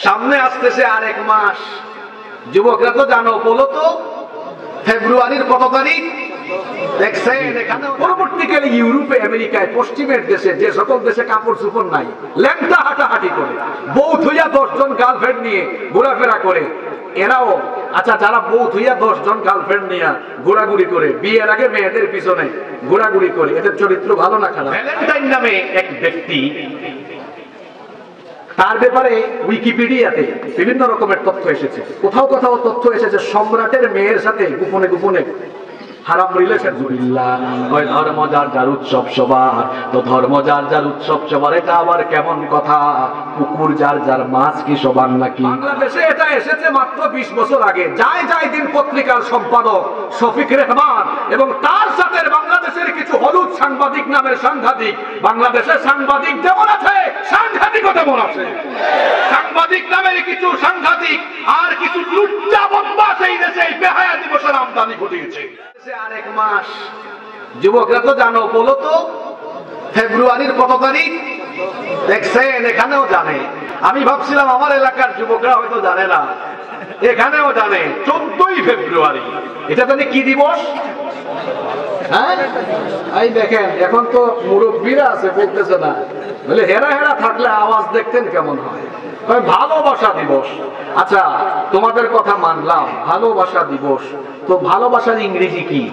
সামনে আসতেছে আরেক মাস। যুবকরা তো জানো, বলো তো ফেব্রুয়ারির কত তারিখ? দেখছেন এখানে পরবর্তীকালে ইউরোপে, আমেরিকায়, পশ্চিমের দেশে, যে সকল দেশে কাপড় চোপড় নাই, ল্যাংটা হাঁটাহাঁটি করে, বউ থুইয়া 10 জন গার্লফ্রেন্ড নিয়ে ঘোরাফেরা করে, এরাও আচ্ছা যারা বউ থুইয়া 10 জন গার্লফ্রেন্ড নিয়ে ঘোরাঘুরি করে, বিয়ের আগে মেয়েদের পিছনে ঘোরাঘুরি করে, এদের চরিত্র ভালো না খারাপ? ভ্যালেন্টাইন নামে এক ব্যক্তি, তার ব্যাপারে উইকিপিডিয়াতে বিভিন্ন রকমের তথ্য এসেছে। কোথাও কোথাও তথ্য এসেছে সম্রাটের মেয়ের সাথে গোপনে গোপনে হারাম রিলেশন। ধর্ম যার যার উৎসব সবার, তো ধর্ম যার যার উৎসব সবার, এটা আবার কেমন কথা? পুকুর যার যার মাছ কি সবার নাকি? বাংলাদেশে এটা এসেছে মাত্র 20 বছর আগে। যায় যায় দিন পত্রিকার সম্পাদক শফিক রেহমান এবং তার সাথে বাংলাদেশের কিছু হলুদ সাংবাদিক নামের সাংঘাতিক, বাংলাদেশের সাংবাদিক যেমন আছে সাংঘাতিকও তেমন আছে। সাংবাদিক নামের কিছু সাংঘাতিক আর কিছু লুচ্চা বদমাশ এই দেশে বেহায়া দিবসের আমদানি ঘটিয়েছে। আরেক মাস। যুবকরা তো জানো, বলো তো ফেব্রুয়ারির কত তারিখ? দেখছেন এখানেও জানে। আমি ভাবছিলাম আমার এলাকার যুবকরা হয়তো জানে না, এখানেও জানে। 14ই ফেব্রুয়ারি। এটা জানি কি দিবস? হ্যাঁ, এই দেখেন এখন তো মুরব্বীরা আছে, বলতেছে না, বলে হেরা হেরা থাকলে আওয়াজ দেখতেন কেমন হয়। ভালোবাসা দিবস। আচ্ছা তোমাদের কথা মানলাম, ভালোবাসা দিবস, তো ভালোবাসার ইংরেজি কি?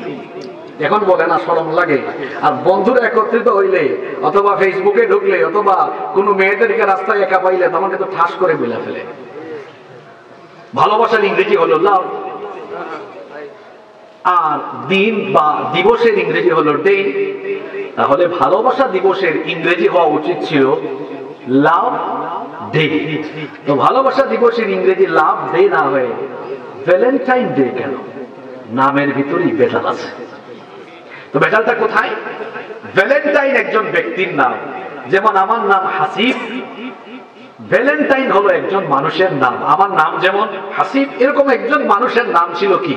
এখন বলে না, শরম লাগে। আর বন্ধুরা একত্রিত হইলে অথবা ফেসবুকে ঢুকলে অথবা কোনো মেয়েদেরকে রাস্তায় একা পাইলে তখন কিন্তু ঠাস করে বলে ফেলে। ভালোবাসার ইংরেজি হলো লাভ, আর দিন বা দিবসের ইংরেজি হলো ডে। তাহলে ভালোবাসা দিবসের ইংরেজি হওয়া উচিত ছিল লাভ ডে। তো ভালোবাসা দিবসের ইংরেজি লাভ ডে না হয়ে ভ্যালেন্টাইন ডে কেন? নামের ভিতরেই বেজাল আছে। তো বেজালটা কোথায়? ভ্যালেন্টাইন একজন ব্যক্তির নাম, যেমন আমার নাম হাসিব, ভ্যালেন্টাইন হলো একজন মানুষের নাম। আমার নাম যেমন হাসিব, এরকম একজন মানুষের নাম ছিল কি?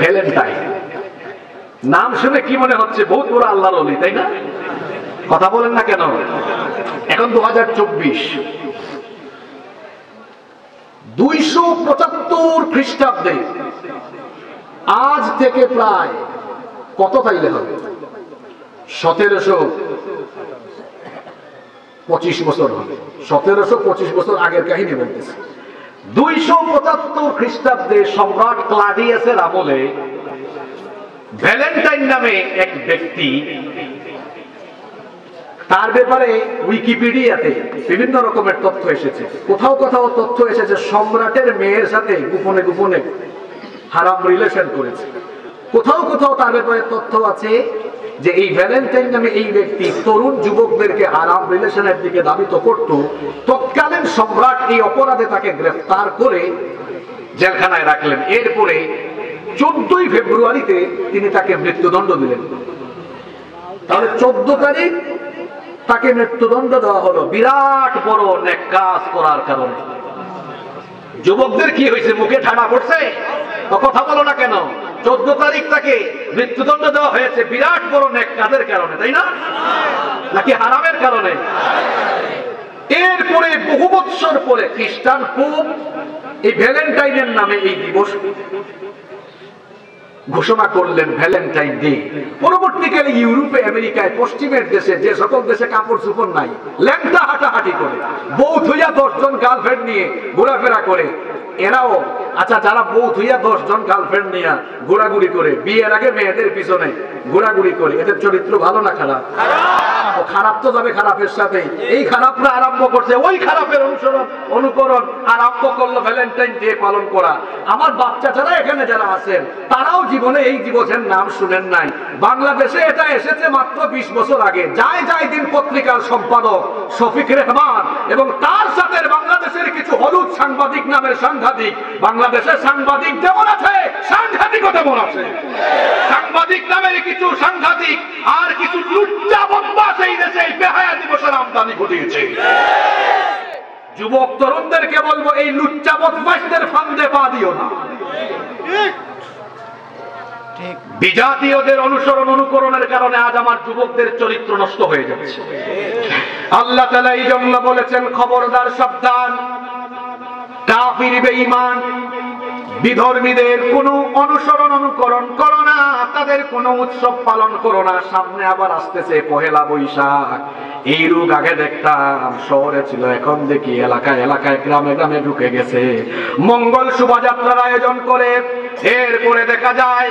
ভ্যালেন্টাইন। নাম শুনে কি মনে হচ্ছে? বহুত বড় আল্লাহর ওলি, তাই না? কথা বলেন না কেন? এখন 2024, 275 খ্রিস্টাব্দে, আজ থেকে প্রায় কত তাইলে হবে? 1725 বছর হবে। 1725 বছর আগের কাহিনী বলতেছে। 275 খ্রিস্টাব্দে সম্রাট ক্লাডিয়াসের আমলে ভ্যালেন্টাইন নামে এক ব্যক্তি, তার ব্যাপারে উইকিপিডিয়াতে বিভিন্ন রকমের তথ্য এসেছে। কোথাও কোথাও তথ্য এসেছে সম্রাটের মেয়ের সাথে গোপনে গোপনে হারাম রিলেশন করেছে। কোথাও কোথাও তার ব্যাপারে তথ্য আছে যে এই ভ্যালেন্টাইন নামে এই ব্যক্তি তরুণ যুবকদেরকে হারাম রিলেশনের দিকে ধাবিত করত। তৎকালীন সম্রাট এই অপরাধে তাকে গ্রেফতার করে জেলখানায় রাখলেন। এরপরে 14ই ফেব্রুয়ারিতে তিনি তাকে মৃত্যুদণ্ড দিলেন। তাহলে 14 তারিখ তাকে মৃত্যুদণ্ড দেওয়া হলো বিরাট বড় নেক কাজ করার কারণে। যুবকদের কি হয়েছে? মুখে ঠাডা পড়ছে? তো কথা বলো না কেন? 14 তারিখ তাকে মৃত্যুদণ্ড দেওয়া হয়েছে বিরাট বড় নেক কাজের কারণে, তাই না? নাকি হারামের কারণে? এরপরে বহু বৎসর পরে খ্রিস্টান পোপ এই ভ্যালেন্টাইনের নামে এই দিবস ঘোষণা করলেন, ভ্যালেন্টাইন ডে। পরবর্তীকালে ইউরোপে, আমেরিকায়, পশ্চিমের দেশে, যে সকল দেশে কাপড় চোপড় নাই, ল্যাংটা হাঁটাহাঁটি করে, বউ থুইয়া 10 জন গার্লফ্রেন্ড নিয়ে ঘোরাফেরা করে, এরাও আচ্ছা যারা বউ থুইয়া 10 জন গার্লফ্রেন্ড নিয়ে ঘোরাঘুরি করে, বিয়ের আগে মেয়েদের পিছনে ঘোরাঘুরি করে, এদের চরিত্র ভালো না খারাপ? খারাপ তো যাবে খারাপের সাথে। এই খারাপরা আরম্ভ করছে, ওই খারাপের অনুকরণ আরম্ভ করলো ভ্যালেন্টাইন ডে পালন করা। আমার বাচ্চা ছাড়া এখানে যারা আছেন তারাও জীবনে এই দিবসের নাম শুনেন নাই। বাংলাদেশে এটা এসেছে মাত্র 20 বছর আগে। যায় যায় দিন পত্রিকার সম্পাদক শফিক রেহমান এবং তার সাথে বাংলাদেশের কিছু হলুদ সাংবাদিক নামের সাংঘাতিক, বাংলাদেশের সাংবাদিক যেমন আছে সাংঘাতিকও তেমন আছে। সাংবাদিক নামের কিছু সাংঘাতিক আর কিছু লুচ্চা বদমাশ এই দেশে বেহায়া দিবসের আমদানি ঘটিয়েছে। যুবক তরুণদেরকে বলবো, এই লুচ্চা বদমাশদের ফান্দে পা দিও না। বিজাতীয়দের অনুসরণ অনুকরণের কারণে আজ আমার যুবকদের চরিত্র নষ্ট হয়ে যাচ্ছে। আল্লাহ তাআলা এই জন্য বলেছেন, খবরদার সাবধান, কাফির বেঈমান বিধর্মীদের কোনো অনুসরণ অনুকরণ করো না, তাদের কোনো উৎসব পালন করো না। সামনে আবার আসতেছে পহেলা বৈশাখ, এই রোগ আগে দেখতাম শহরে ছিল, এখন দেখি এলাকায় এলাকায় গ্রামে গ্রামে ঢুকে গেছে। মঙ্গল শোভাযাত্রার আয়োজন করে, এরপরে দেখা যায়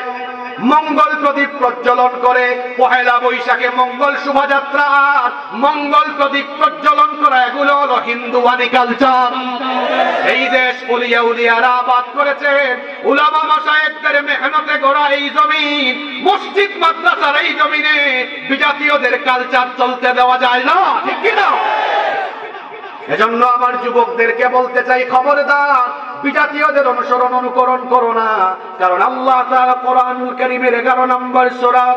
মঙ্গল প্রদীপ প্রজ্বলন করে। পহেলা বৈশাখে মঙ্গল শোভাযাত্রা আর মঙ্গল প্রদীপ প্রজ্বলন করা, এগুলো হলো হিন্দুয়ানি কালচার। এই দেশ ওলিয়া উলিয়ারা আবাদ করেছেন, উলামা মাশায়েখদের মেহনতে গড়া এই জমিন, মসজিদ মাদ্রাসার এই জমিনে বিজাতীয়দের কালচার চলতে দেওয়া যায় না, ঠিক কি না? এজন্য আমার যুবকদেরকে বলতে চাই, খবরদার বিজাতীয়দের অনুসরণ অনুকরণ করো না। কারণ আল্লাহ তাআলা কোরআনুল কারীমের 11 নম্বর সূরা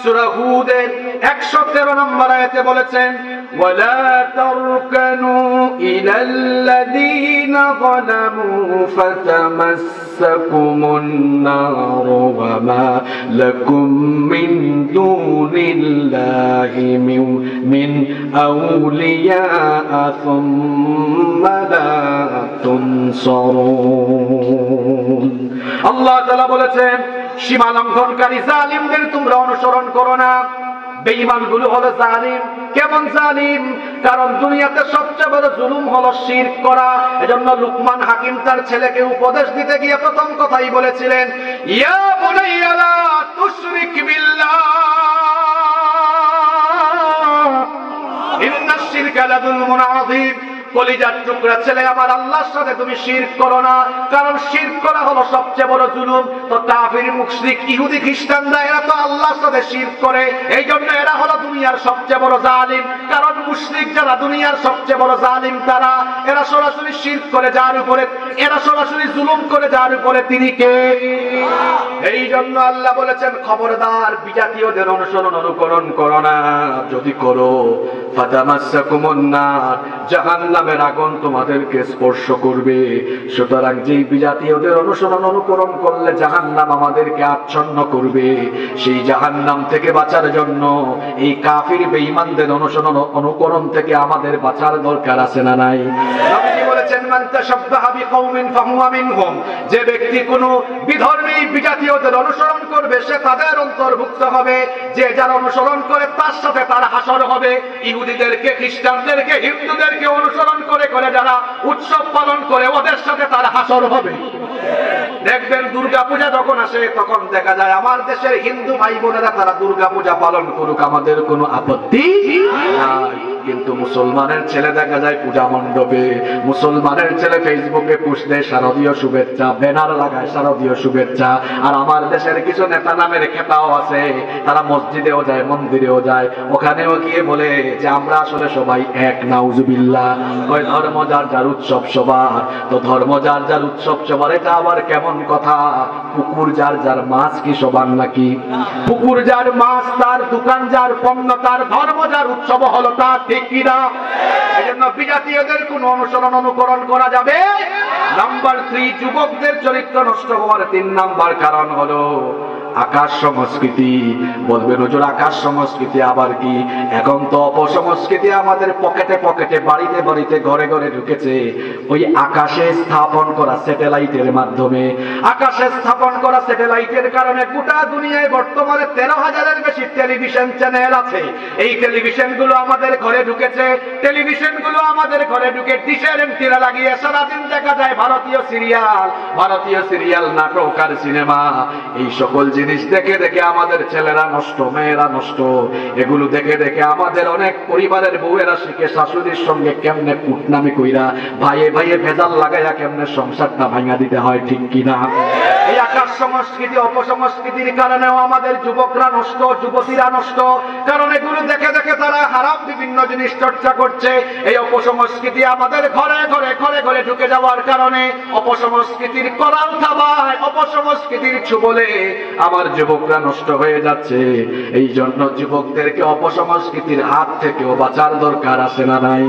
সূরা হুদের 113 নম্বর আয়াতে বলেছেন, ওয়ালা তারকানু ইলাল্লাযীনা যালামু ফাতামাসসাকুমুন নার ওয়া মা লাকুম মিন দুনিল্লাহি মিন আউলিয়া সুম্মা লা তুনসারুন। আল্লাহ তাআলা বলেছেন, সীমা লঙ্ঘনকারী জালিমদের তোমরা অনুসরণ করো না। বেঈমানগুলো হলো জালিম। কেমন জালিম? কারণ দুনিয়াতে সবচেয়ে বড় জুলুম হলো শিরক করা। এজন্য লুকমান হাকিম তার ছেলেকে উপদেশ দিতে গিয়ে প্রথম কথাই বলেছিলেন, ইয়া বুনাইয়া লা তুশরিক বিল্লাহ ইন্নাশ শিরকা লাযুলমুন আযীম। কলিজার টুকরা ছেলে আমার, আল্লাহর সাথে তুমি শিরক করো না, কারণ শিরক করা হলো সবচেয়ে বড় জুলুম। তো কাফির মুশরিক ইহুদি খ্রিস্টানরা এরা তো আল্লাহর সাথে শিরক করে, এই জন্য এরা হলো দুনিয়ার সবচেয়ে বড় জালিম। কারণ মুশরিক যারা দুনিয়ার সবচেয়ে বড় জালিম, তারা এরা সরাসরি শিরক করে যার উপরে, এরা সরাসরি জুলুম করে যার উপরে, তিনি কে? এই জন্য আল্লাহ বলেছেন, খবরদার বিজাতীয়দের অনুসরণ অনুকরণ করো না, যদি করো ফাতামাসসাকুমুন নার, জাহান্নামের আগুন তোমাদেরকে স্পর্শ করবে। সুতরাং যেই বিজাতীয়দের অনুসরণ অনুকরণ করলে জাহান্নাম আমাদেরকে আচ্ছন্ন করবে, সেই জাহান্নাম থেকে বাঁচার জন্য এই কাফির বেঈমানদের অনুসরণ অনুকরণ থেকে আমাদের বাঁচার দরকার আছে না নাই? নবীজি বলেছেন, মান তাশাব্বাহা বিকওমিন ফাহুয়া মিনহুম, যে ব্যক্তি কোনো বিধর্মী বিজাতীয়দের অনুসরণ করবে সে তাদের অন্তর্ভুক্ত হবে। যে যারা অনুসরণ করে তার সাথে তার হাসর হবে। ইহুদিদেরকে, খ্রিস্টানদেরকে, হিন্দুদেরকে অনুসরণ করে করে যারা উৎসব পালন করে ওদের সাথে তার হাসর হবে। দেখবেন দুর্গা পূজা যখন আসে তখন দেখা যায় আমার দেশের হিন্দু ভাই বোনেরা তারা দুর্গা পূজা পালন করুক, আমাদের কোনো আপত্তি নাই। কিন্তু মুসলমানের ছেলে দেখা যায় পূজা মণ্ডপে, মুসলমানের ছেলে ফেসবুকে পোস্ট দেয় শারদীয় শুভেচ্ছা, ব্যানার লাগায় শারদীয় শুভেচ্ছা। আর আমার দেশের কিছু নেতা নামের খেতাও আছে, তারা মসজিদেও যায়, মন্দিরেও যায়, ওখানেও গিয়ে বলে যে আমরা আসলে সবাই এক, নাউজুবিল্লাহ। ওই ধর্ম যার যার উৎসব সবার, তো ধর্ম যার যার উৎসব সবার, এটা আবার কেমন কথা? পুকুর যার যার মাছ কি সবার নাকি? পুকুর যার মাছ তার, দোকান যার পণ্য তার, ধর্ম যার উৎসব হলো তার, ঠিক কিনা? এই জন্য বিজাতীয়দের কোন অনুসরণ অনুকরণ করা যাবে। নাম্বার 3, যুবকদের চরিত্র নষ্ট হওয়ার 3 নাম্বার কারণ হলো আকাশ সংস্কৃতি। বলবেন হুজুর আকাশ সংস্কৃতি আবার কি? এখন তো অপসংস্কৃতি আমাদের পকেটে পকেটে, বাড়িতে বাড়িতে, ঘরে ঘরে ঢুকেছে। ওই আকাশে স্থাপন করা স্যাটেলাইটের মাধ্যমে, আকাশে স্থাপন করা স্যাটেলাইটের কারণে গোটা দুনিয়ায় বর্তমানে 13,000-এর বেশি টেলিভিশন চ্যানেল আছে। এই টেলিভিশন গুলো আমাদের ঘরে ঢুকেছে। টেলিভিশন গুলো আমাদের ঘরে ঢুকে ডিশের এন্টিনা লাগিয়ে সারাদিন দেখা যায় ভারতীয় সিরিয়াল, নাটক আর সিনেমা। এই সকল জিনিস দেখে দেখে আমাদের ছেলেরা নষ্ট, মেয়েরা নষ্ট। এগুলো দেখে দেখে আমাদের অনেক পরিবারের বউয়েরা শিখে শাশুড়ির সঙ্গে কেমনে কুটনামি কইরা, ভাইয়ে ভাইয়ে ভেজাল লাগাইয়া কেমনে সংসারটা ভাঙা দিতে হয়, ঠিক কিনা? এই আকাশ সংস্কৃতি, অপসংস্কৃতির কারণেও আমাদের যুবকরা নষ্ট, যুবতীরা নষ্ট। কারণ এগুলো দেখে দেখে তারা হারাম বিভিন্ন জিনিস চর্চা করছে। এই অপসংস্কৃতি আমাদের ঘরে ঘরে ঘরে ঘরে ঢুকে যাওয়ার কারণে অপসংস্কৃতির করাল খাবায়, অপসংস্কৃতির ছুবলে আমার যুবকরা নষ্ট হয়ে যাচ্ছে। এই জন্য যুবকদেরকে অপসংস্কৃতির হাত থেকেও বাঁচার দরকার আছে না নাই?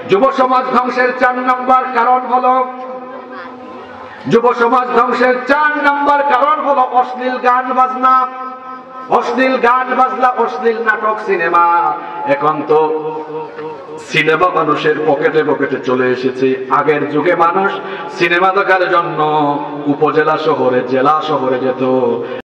যুব সমাজ ধ্বংসের 4 নম্বর কারণ হলো, যুব সমাজ ধ্বংসের 4 নম্বর কারণ হলো অশ্লীল গান বাজনা, অশ্লীল গান বাজনা, অশ্লীল নাটক, সিনেমা। এখন তো সিনেমা মানুষের পকেটে পকেটে চলে এসেছে। আগের যুগে মানুষ সিনেমা দেখার জন্য উপজেলা শহরে, জেলা শহরে যেত।